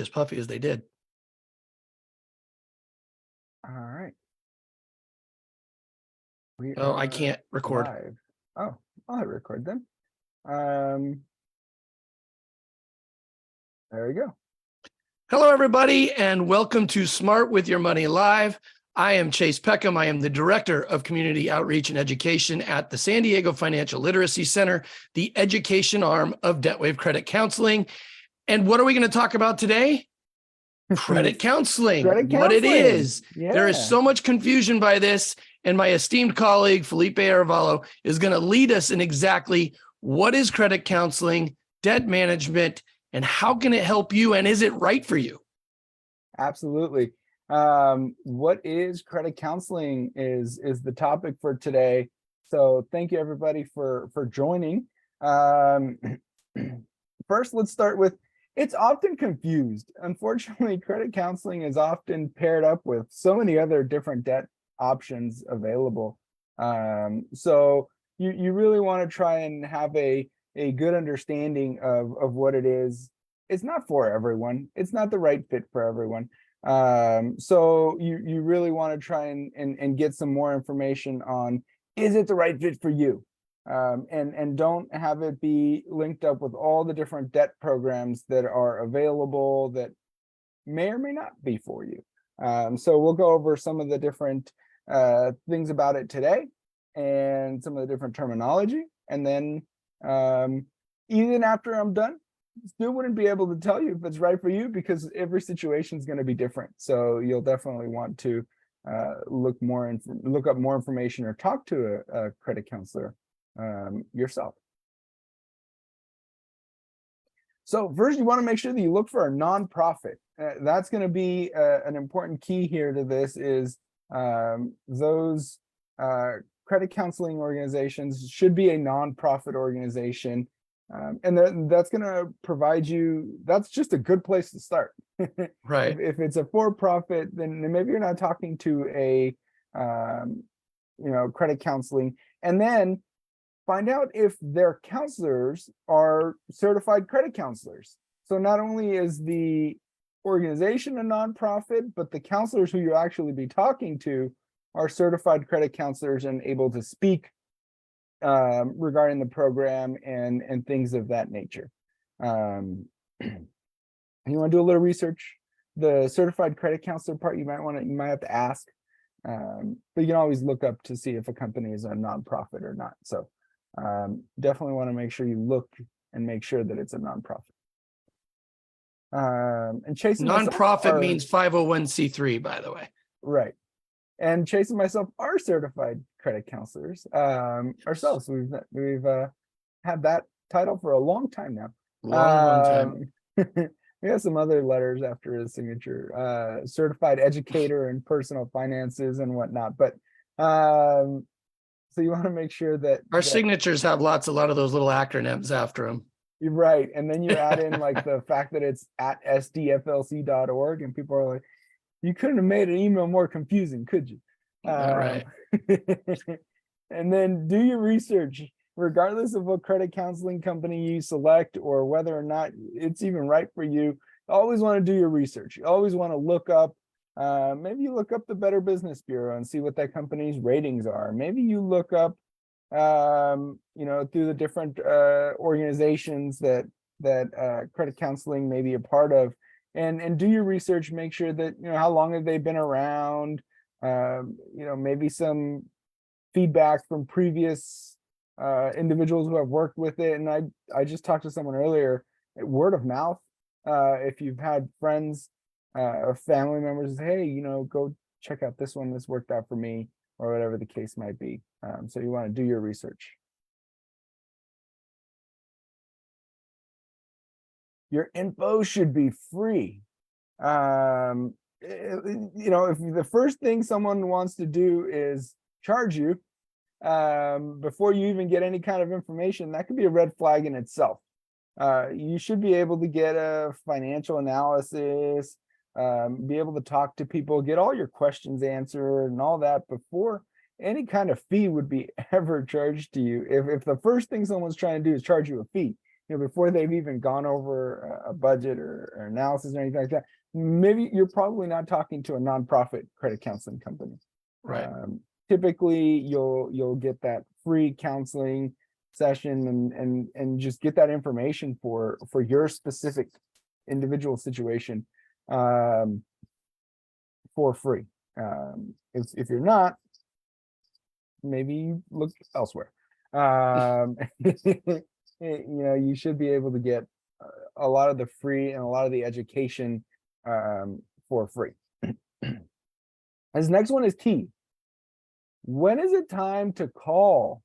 as puffy as they did. All right. Oh, I can't record. Live. Oh, I'll hit record then. There we go. Hello, everybody, and welcome to Smart with Your Money Live. I am Chase Peckham. I am the Director of Community Outreach and Education at the San Diego Financial Literacy Center, the education arm of Debt Wave Credit Counseling. And what are we going to talk about today? Credit counseling, what it is. Yeah. There is so much confusion by this, and my esteemed colleague, Felipe Arevalo, is going to lead us in exactly what is credit counseling, debt management, and how can it help you, and is it right for you? Absolutely. What is credit counseling is the topic for today. So thank you everybody for joining. First, let's start with, it's often confused. Unfortunately, credit counseling is often paired up with so many other different debt options available. So you really want to try and have a good understanding of what it is. It's not for everyone. It's not the right fit for everyone. So you really want to try and get some more information on, is it the right fit for you? And don't have it be linked up with all the different debt programs that are available that may or may not be for you. So we'll go over some of the different things about it today and some of the different terminology. And then even after I'm done, still wouldn't be able to tell you if it's right for you because every situation is going to be different. So you'll definitely want to look up more information or talk to a credit counselor yourself. So first, you want to make sure that you look for a nonprofit. That's going to be an important key here to this. Is those credit counseling organizations should be a nonprofit organization, and that's going to provide you. That's just a good place to start. Right. If it's a for-profit, then maybe you're not talking to a credit counseling, and then find out if their counselors are certified credit counselors. So not only is the organization a nonprofit, but the counselors who you'll actually be talking to are certified credit counselors and able to speak regarding the program and things of that nature. You want to do a little research. The certified credit counselor part, you might have to ask, but you can always look up to see if a company is a nonprofit or not. So definitely want to make sure you look and make sure that it's a nonprofit. And Chase and nonprofit means 501c3, by the way. Right. And Chase and myself are certified credit counselors ourselves. We've had that title for a long time now. Long time. We have some other letters after his signature, certified educator in personal finances and whatnot. But so you want to make sure that our signatures have a lot of those little acronyms after them. You're right. And then you add in like the fact that it's at sdflc.org, and people are like, you couldn't have made an email more confusing, could you? Right. And then do your research, regardless of what credit counseling company you select or whether or not it's even right for you. Always want to do your research. You always want to look up. Maybe you look up the Better Business Bureau and see what that company's ratings are. Maybe you look up, through the different organizations that credit counseling may be a part of, and do your research. Make sure that how long have they been around. Maybe some feedback from previous individuals who have worked with it. And I just talked to someone earlier. Word of mouth. If you've had friends or family members, hey, go check out this one. This worked out for me, or whatever the case might be. So you want to do your research. Your info should be free. If the first thing someone wants to do is charge you before you even get any kind of information, that could be a red flag in itself. You should be able to get a financial analysis, be able to talk to people, get all your questions answered and all that before any kind of fee would be ever charged to you. If the first thing someone's trying to do is charge you a fee, before they've even gone over a budget or analysis or anything like that, maybe you're probably not talking to a nonprofit credit counseling company. Right. Typically you'll get that free counseling session and just get that information for your specific individual situation for free. If you're not, maybe look elsewhere. You should be able to get a lot of the free and a lot of the education for free. This next one is key. When is it time to call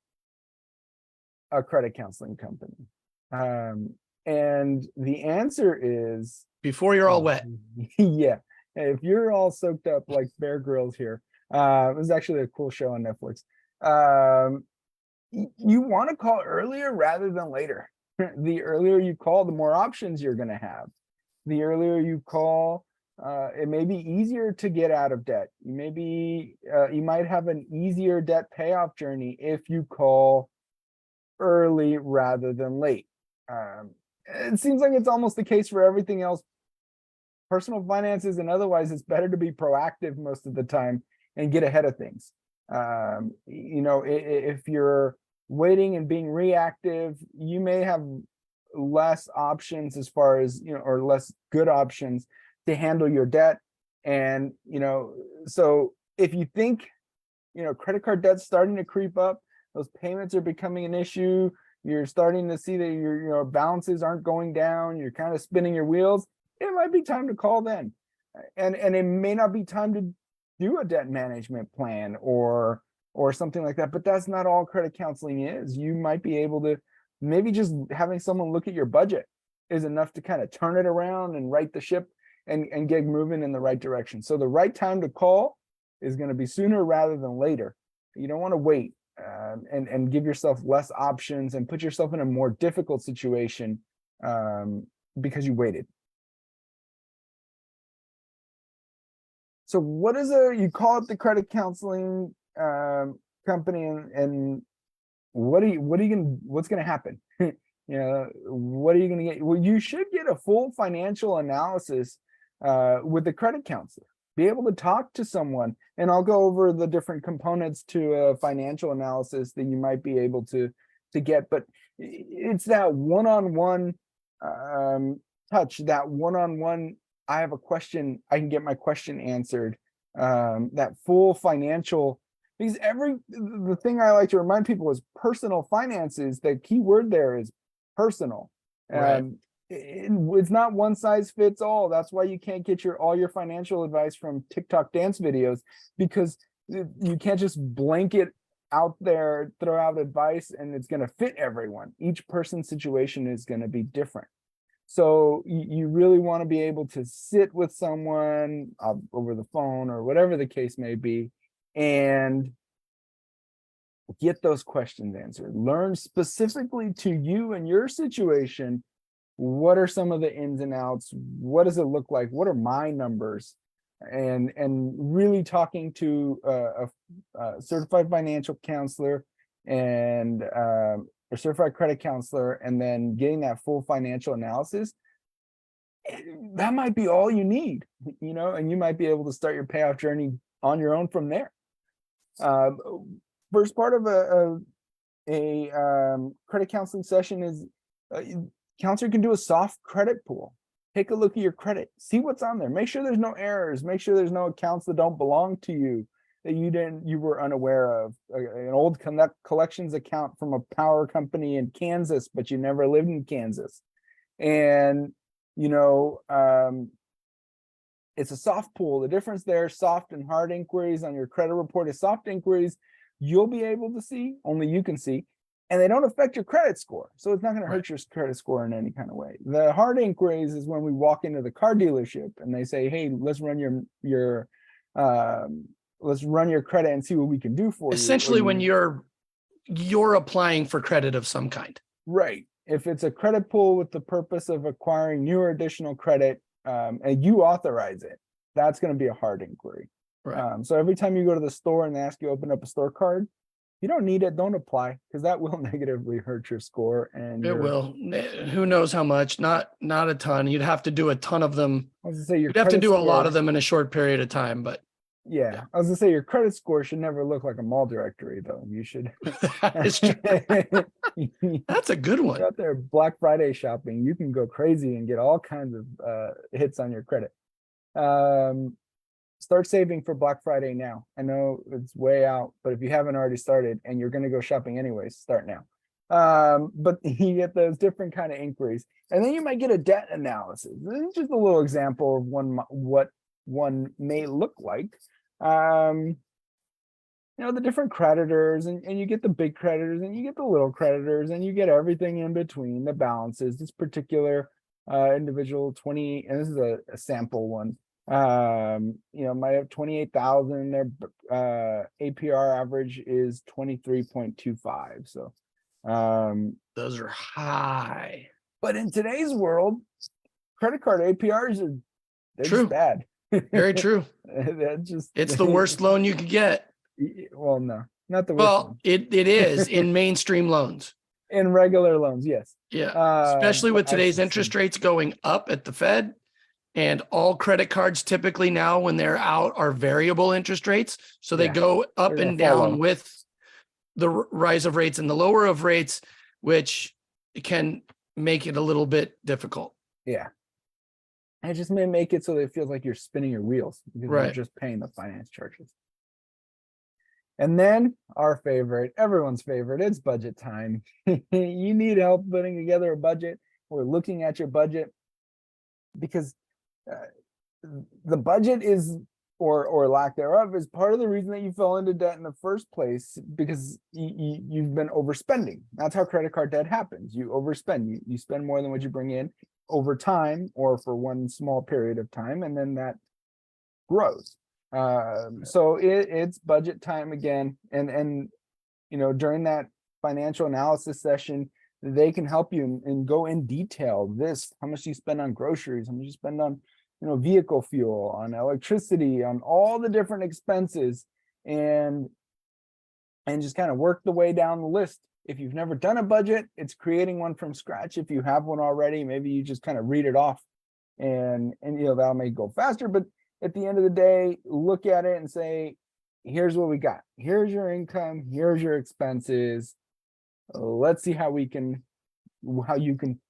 a credit counseling company? And the answer is before you're all wet. Yeah. If you're all soaked up like Bear Grylls here, it was actually a cool show on Netflix. You want to call earlier rather than later. The earlier you call, the more options you're going to have. The earlier you call, it may be easier to get out of debt. You might have an easier debt payoff journey if you call early rather than late. It seems like it's almost the case for everything else. Personal finances and otherwise, it's better to be proactive most of the time and get ahead of things. If you're waiting and being reactive, you may have less options as far as, or less good options to handle your debt. And, so if you think, credit card debt's starting to creep up, those payments are becoming an issue, you're starting to see that your balances aren't going down, you're kind of spinning your wheels, it might be time to call then. And it may not be time to do a debt management plan or something like that, but that's not all credit counseling is. You might be able to, maybe just having someone look at your budget is enough to kind of turn it around and right the ship and get moving in the right direction. So the right time to call is going to be sooner rather than later. You don't want to wait and give yourself less options and put yourself in a more difficult situation because you waited. So what is you call up the credit counseling company and what's going to happen? What are you going to get? Well, you should get a full financial analysis with the credit counselor. Be able to talk to someone, and I'll go over the different components to a financial analysis that you might be able to get. But it's that one-on-one touch, that one-on-one. I have a question, I can get my question answered. That full financial, because the thing I like to remind people is personal finances. The key word there is personal. Right. It's not one size fits all. That's why you can't get all your financial advice from TikTok dance videos, because you can't just blanket out there, throw out advice, and it's going to fit everyone. Each person's situation is going to be different. So you really want to be able to sit with someone over the phone or whatever the case may be and get those questions answered. Learn specifically to you and your situation. What are some of the ins and outs? What does it look like? What are my numbers? And really talking to a certified financial counselor and a certified credit counselor, and then getting that full financial analysis, that might be all you need, and you might be able to start your payoff journey on your own from there. First part of a credit counseling session is counselor can do a soft credit pool. Take a look at your credit, see what's on there, make sure there's no errors, make sure there's no accounts that don't belong to you, that you were unaware of, an old collections account from a power company in Kansas, but you never lived in Kansas. And, it's a soft pool. The difference there, soft and hard inquiries on your credit report is soft inquiries you'll be able to see, only you can see, and they don't affect your credit score. So it's not going to hurt your credit score in any kind of way. The hard inquiries is when we walk into the car dealership and they say, hey, let's run your credit and see what we can do for you. Essentially, when you're applying for credit of some kind. Right. If it's a credit pool with the purpose of acquiring new or additional credit, and you authorize it, that's going to be a hard inquiry. Right. So every time you go to the store and they ask you to open up a store card, you don't need it, don't apply, because that will negatively hurt your score and It will. Who knows how much? Not a ton. You'd have to do a ton of them. I was gonna say your You'd have to credit do a lot score. of them in a short period of time, but Yeah, I was gonna say your credit score should never look like a mall directory, though. You should. that is true. That's a good You're one. out there Black Friday shopping, you can go crazy and get all kinds of hits on your credit. Start saving for Black Friday now. I know it's way out, but if you haven't already started and you're going to go shopping anyways, start now. But you get those different kind of inquiries, and then you might get a debt analysis. This is just a little example of what one may look like. The different creditors, and you get the big creditors and you get the little creditors and you get everything in between the balances. This particular individual 20, and this is a sample one, might have 28,000. Their APR average is 23.25. So those are high. but in today's world, credit card APRs they're True. just bad. Very true. It's the worst loan you could get. Well, no, not the worst Well, one. it is in mainstream loans. In regular loans, yes. Yeah. Especially with I've today's seen- interest rates going up at the Fed, and all credit cards typically now when they're out are variable interest rates. So they Yeah. go up They're and gonna follow. down with the rise of rates and the lower of rates, which can make it a little bit difficult. Yeah. It just may make it so that it feels like you're spinning your wheels because you're Right. just paying the finance charges. And then our favorite, everyone's favorite, it's budget time. You need help putting together a budget or looking at your budget, because the budget is, or lack thereof, is part of the reason that you fell into debt in the first place, because you've been overspending. That's how credit card debt happens. You overspend. You spend more than what you bring in over time or for one small period of time, and then that grows. So it's budget time again, and during that financial analysis session, they can help you and go in detail. How much do you spend on groceries, how much you spend on vehicle fuel, on electricity, on all the different expenses, and just kind of work the way down the list. If you've never done a budget, it's creating one from scratch. If you have one already, maybe you just kind of read it off, and that'll make it go faster. But at the end of the day, look at it and say, here's what we got. Here's your income. Here's your expenses. Let's see how you can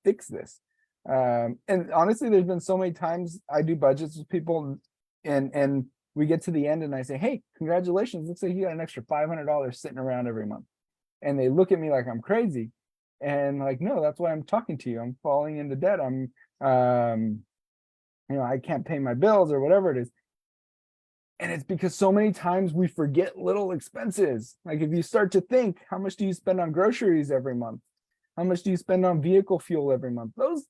fix this. And honestly, there's been so many times I do budgets with people, and we get to the end and I say, hey, congratulations. Looks like you got an extra $500 sitting around every month. And they look at me like I'm crazy. And like, no, that's why I'm talking to you. I'm falling into debt. I can't pay my bills or whatever it is. And it's because so many times we forget little expenses. Like if you start to think, how much do you spend on groceries every month? How much do you spend on vehicle fuel every month? Those,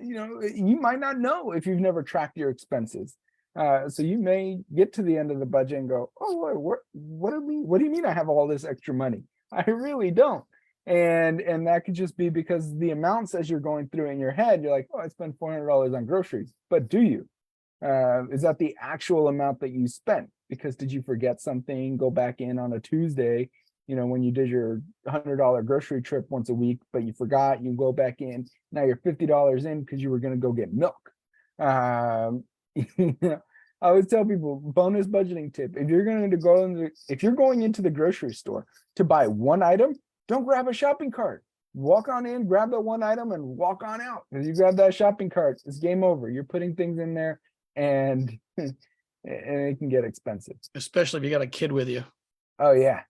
you might not know if you've never tracked your expenses. So you may get to the end of the budget and go, oh, what do you mean I have all this extra money? I really don't. And that could just be because the amounts as you're going through in your head, you're like, oh, I spent $400 on groceries. But do you? Is that the actual amount that you spent? Because did you forget something? Go back in on a Tuesday, when you did your $100 grocery trip once a week, but you forgot, you go back in. Now you're $50 in because you were going to go get milk. I always tell people, bonus budgeting tip: if you're going into the grocery store to buy one item, don't grab a shopping cart. Walk on in, grab that one item, and walk on out. Because you grab that shopping cart, it's game over. You're putting things in there, and it can get expensive. Especially if you got a kid with you. Oh yeah,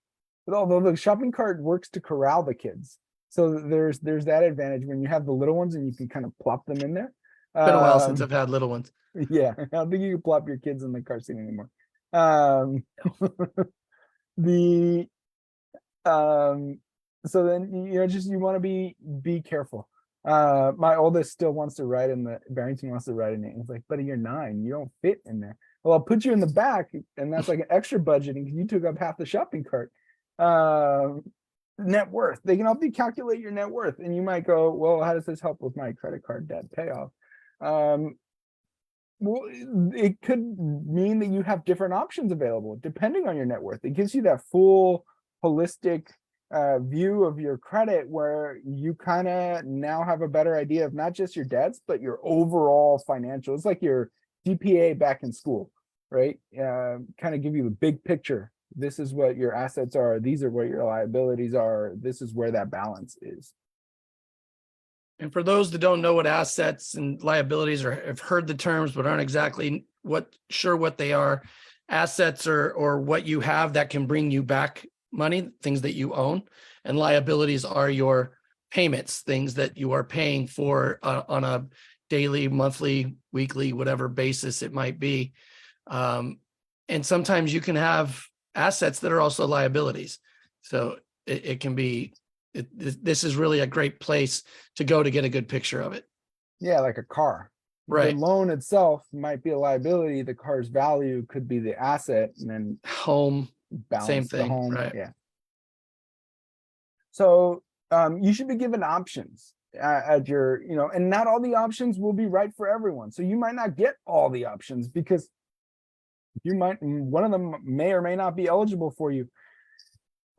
but although the shopping cart works to corral the kids, so there's that advantage when you have the little ones and you can kind of plop them in there. It's been a while since I've had little ones. Yeah, I don't think you can plop your kids in the car seat anymore. So then you want to be careful. My oldest still wants to ride Barrington wants to ride in it. It's like, buddy, you're 9, you don't fit in there. Well, I'll put you in the back, and that's like an extra budgeting because you took up half the shopping cart. Net worth, they can help you calculate your net worth, and you might go, well, how does this help with my credit card debt payoff? Well, it could mean that you have different options available depending on your net worth. It gives you that full holistic view of your credit, where you kind of now have a better idea of not just your debts, but your overall financial. It's like your GPA back in school, right? Kind of give you the big picture. This is what your assets are. These are what your liabilities are. This is where that balance is. And for those that don't know what assets and liabilities or have heard the terms but aren't exactly sure what they are, assets or what you have that can bring you back money, things that you own, and liabilities are your payments, things that you are paying for on a daily, monthly, weekly, whatever basis it might be. And sometimes you can have assets that are also liabilities. So it can be, this is really a great place to go to get a good picture of it. Yeah, like a car. Right. The loan itself might be a liability. The car's value could be the asset, and then Home, balance same the thing. home. Right. Yeah. So you should be given options at your, and not all the options will be right for everyone. So you might not get all the options because one of them may or may not be eligible for you,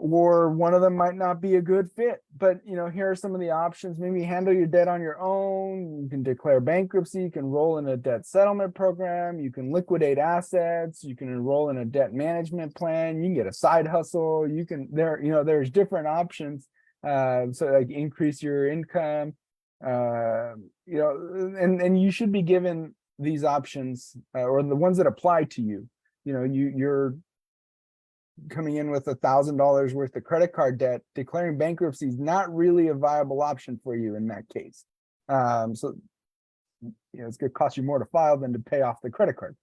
or one of them might not be a good fit. But here are some of the options. Maybe handle your debt on your own. You can declare bankruptcy. You can enroll in a debt settlement program. You can liquidate assets. You can enroll in a debt management plan. You can get a side hustle. There's different options. So like increase your income. And you should be given these options, or the ones that apply to you. You're coming in with $1,000 worth of credit card debt. Declaring bankruptcy is not really a viable option for you in that case. So it's going to cost you more to file than to pay off the credit card.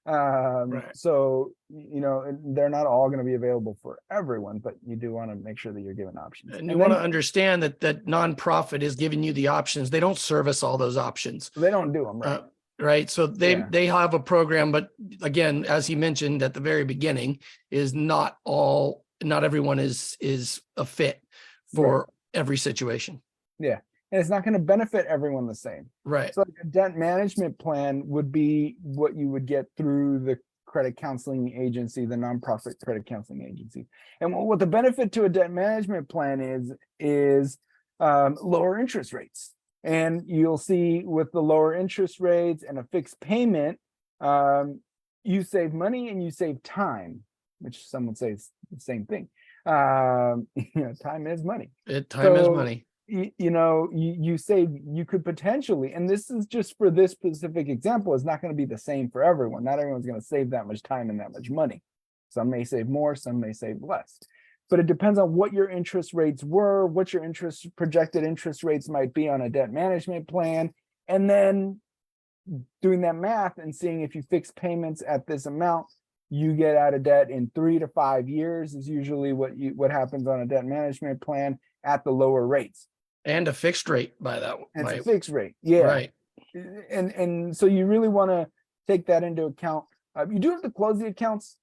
Right. So they're not all going to be available for everyone, but you do want to make sure that you're given options. And you want to understand that nonprofit is giving you the options. They don't service all those options. They don't do them, right? Right. So they have a program, but again, as he mentioned at the very beginning, is not everyone is a fit for every situation. Yeah. And it's not going to benefit everyone the same. Right. So like a debt management plan would be what you would get through the credit counseling agency, the nonprofit credit counseling agency. And what the benefit to a debt management plan is lower interest rates. And you'll see with the lower interest rates and a fixed payment, you save money and you save time, which some would say is the same thing. Time is money. Time is money. You save, you could potentially, and this is just for this specific example, it's not going to be the same for everyone. Not everyone's going to save that much time and that much money. Some may save more, some may save less. But it depends on what your interest rates were, what your projected interest rates might be on a debt management plan, and then doing that math and seeing if you fix payments at this amount, you get out of debt in 3 to 5 years is usually what happens on a debt management plan at the lower rates. And a fixed rate by that. And it's a fixed rate. Yeah. Right. And so you really want to take that into account. You do have to close the accounts,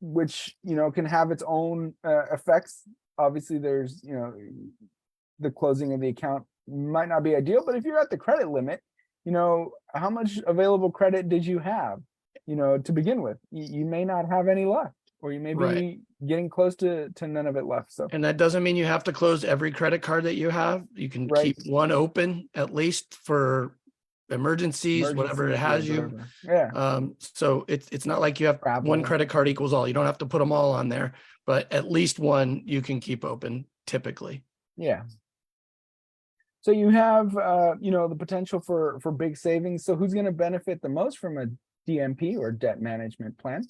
which can have its own effects. Obviously, there's the closing of the account might not be ideal, but if you're at the credit limit, how much available credit did you have to begin with? You may not have any left, or you may be getting close to none of it left. So, and that doesn't mean you have to close every credit card that you have. You can keep one open at least for emergencies, whatever it has you. Yeah. So it's not like you have one credit card equals all. You don't have to put them all on there, but at least one you can keep open typically. Yeah. So you have the potential for big savings. So who's going to benefit the most from a DMP or debt management plan?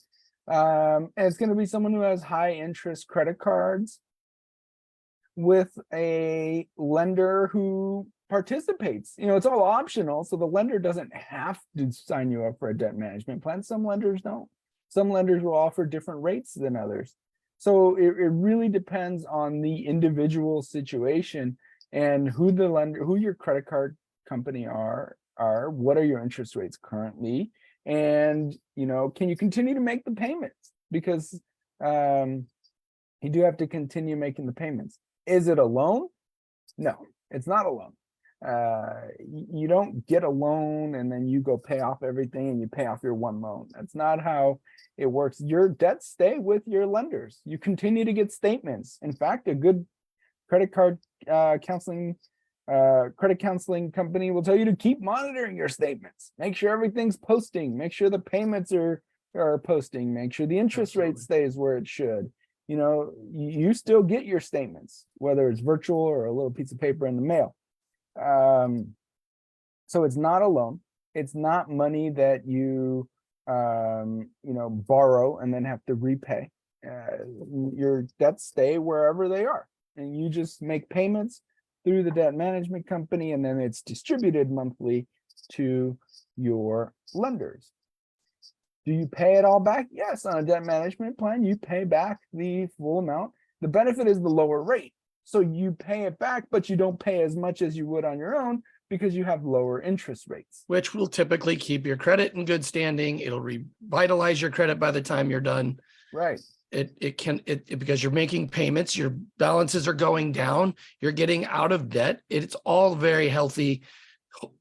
And it's going to be someone who has high interest credit cards with a lender who participates. It's all optional, so the lender doesn't have to sign you up for a debt management plan. Some lenders don't. Some lenders will offer different rates than others. So it really depends on the individual situation and who your credit card company are, what are your interest rates currently, and can you continue to make the payments? Because you do have to continue making the payments. Is it a loan? No, it's not a loan. You don't get a loan and then you go pay off everything and you pay off your one loan. That's not how it works. Your debts stay with your lenders. You continue to get statements. In fact, a good credit card counseling company will tell you to keep monitoring your statements. Make sure everything's posting. Make sure the payments are posting. Make sure the interest rate stays where it should. You know, you still get your statements, whether it's virtual or a little piece of paper in the mail. So it's not a loan. It's not money that you borrow and then have to repay. Your debts stay wherever they are, and you just make payments through the debt management company, and then it's distributed monthly to your lenders. Do you pay it all back? Yes, on a debt management plan, you pay back the full amount. The benefit is the lower rate. So you pay it back, but you don't pay as much as you would on your own because you have lower interest rates. Which will typically keep your credit in good standing. It'll revitalize your credit by the time you're done. Right. Because you're making payments, your balances are going down, you're getting out of debt. It's all very healthy,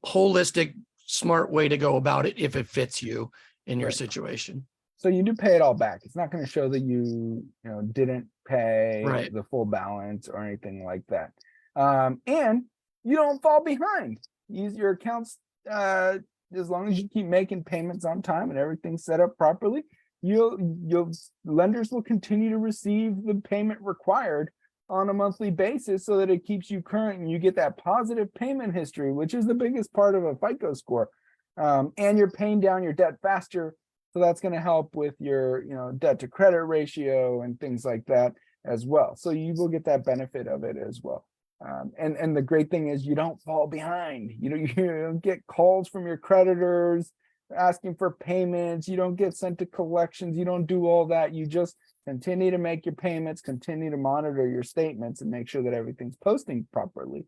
holistic, smart way to go about it if it fits you in your situation. So you do pay it all back. It's not going to show that you didn't pay the full balance or anything like that. And you don't fall behind. Use your accounts as long as you keep making payments on time and everything's set up properly. Lenders will continue to receive the payment required on a monthly basis so that it keeps you current and you get that positive payment history, which is the biggest part of a FICO score. And you're paying down your debt faster. So that's going to help with your, debt to credit ratio and things like that as well. So you will get that benefit of it as well. And the great thing is you don't fall behind. You don't get calls from your creditors asking for payments. You don't get sent to collections. You don't do all that. You just continue to make your payments, continue to monitor your statements and make sure that everything's posting properly.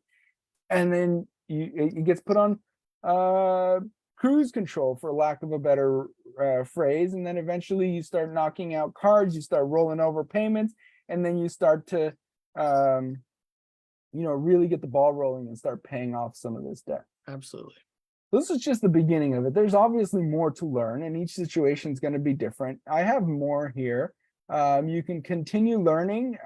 And then it gets put on cruise control, for lack of a better phrase. And then eventually you start knocking out cards, you start rolling over payments, and then you start to, really get the ball rolling and start paying off some of this debt. Absolutely. This is just the beginning of it. There's obviously more to learn, and each situation is going to be different. I have more here. You can continue learning.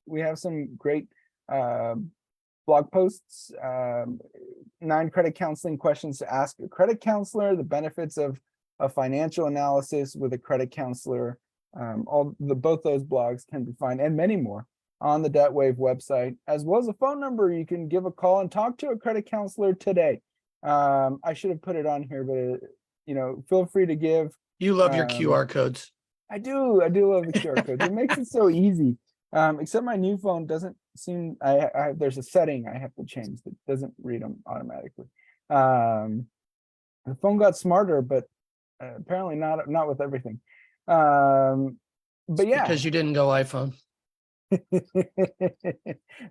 We have some great blog posts, 9 credit counseling questions to ask a credit counselor, the benefits of a financial analysis with a credit counselor. Both those blogs can be found, and many more, on the DebtWave website, as well as a phone number. You can give a call and talk to a credit counselor today. I should have put it on here, but feel free to give. You love your QR codes. I do love the QR codes. It makes it so easy. Except my new phone doesn't seem. There's a setting I have to change that doesn't read them automatically. The phone got smarter, but apparently not with everything. But yeah, because you didn't go iPhone.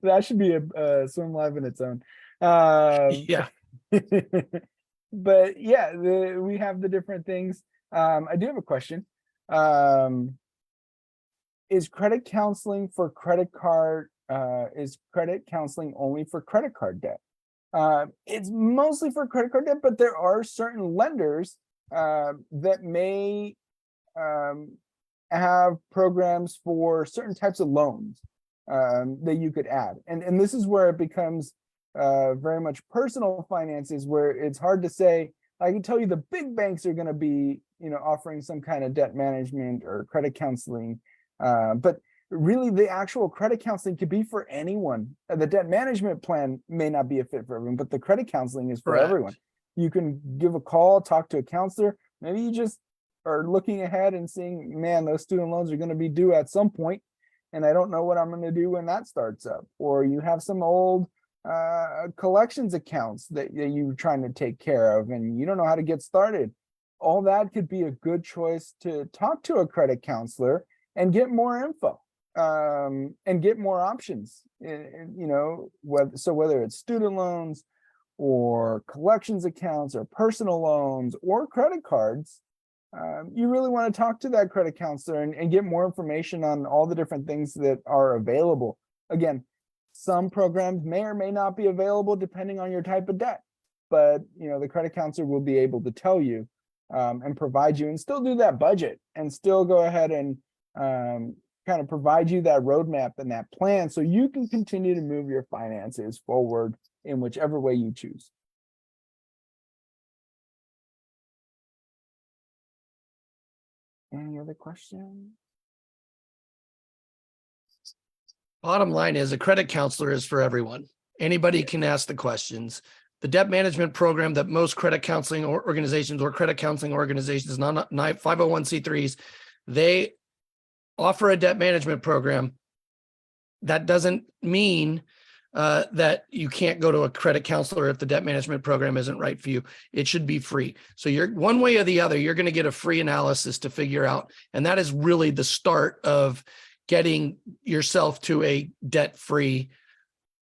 That should be a swim live in its own. Yeah. But yeah, we have the different things. I do have a question. Is credit counseling for credit card? Is credit counseling only for credit card debt? It's mostly for credit card debt, but there are certain lenders that may have programs for certain types of loans that you could add. And this is where it becomes very much personal finances, where it's hard to say. I can tell you the big banks are going to be, offering some kind of debt management or credit counseling. But really, the actual credit counseling could be for anyone. The debt management plan may not be a fit for everyone, but the credit counseling is for everyone. You can give a call, talk to a counselor. Maybe you just are looking ahead and seeing, man, those student loans are going to be due at some point, and I don't know what I'm going to do when that starts up. Or you have some old collections accounts that you're trying to take care of, and you don't know how to get started. All that could be a good choice to talk to a credit counselor and get more info, and get more options. Whether it's student loans or collections accounts or personal loans or credit cards, you really want to talk to that credit counselor and get more information on all the different things that are available. Again, Some programs may or may not be available depending on your type of debt, but the credit counselor will be able to tell you and provide you and still do that budget and still go ahead and kind of provide you that roadmap and that plan so you can continue to move your finances forward in whichever way you choose. Any other questions? Bottom line is a credit counselor is for everyone. Anybody can ask the questions. The debt management program that most credit counseling organizations or credit counseling organizations, not 501c3s, they offer a debt management program. That doesn't mean that you can't go to a credit counselor if the debt management program isn't right for you. It should be free. So you're one way or the other, you're going to get a free analysis to figure out. And that is really the start of getting yourself to a debt-free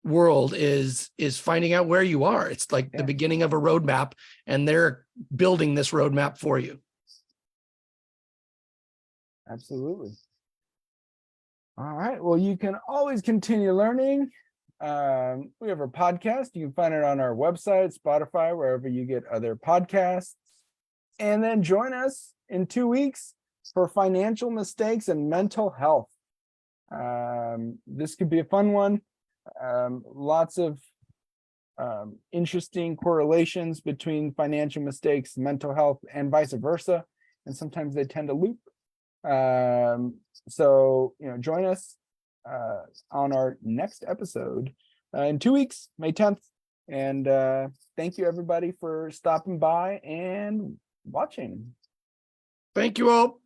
world is finding out where you are. It's like the beginning of a roadmap, and they're building this roadmap for you. Absolutely. All right. Well, you can always continue learning. We have our podcast. You can find it on our website, Spotify, wherever you get other podcasts. And then join us in 2 weeks for financial mistakes and mental health. This could be a fun one. Lots of interesting correlations between financial mistakes, mental health, and vice versa. And sometimes they tend to loop. So, join us on our next episode in 2 weeks, May 10th. And thank you, everybody, for stopping by and watching. Thank you all.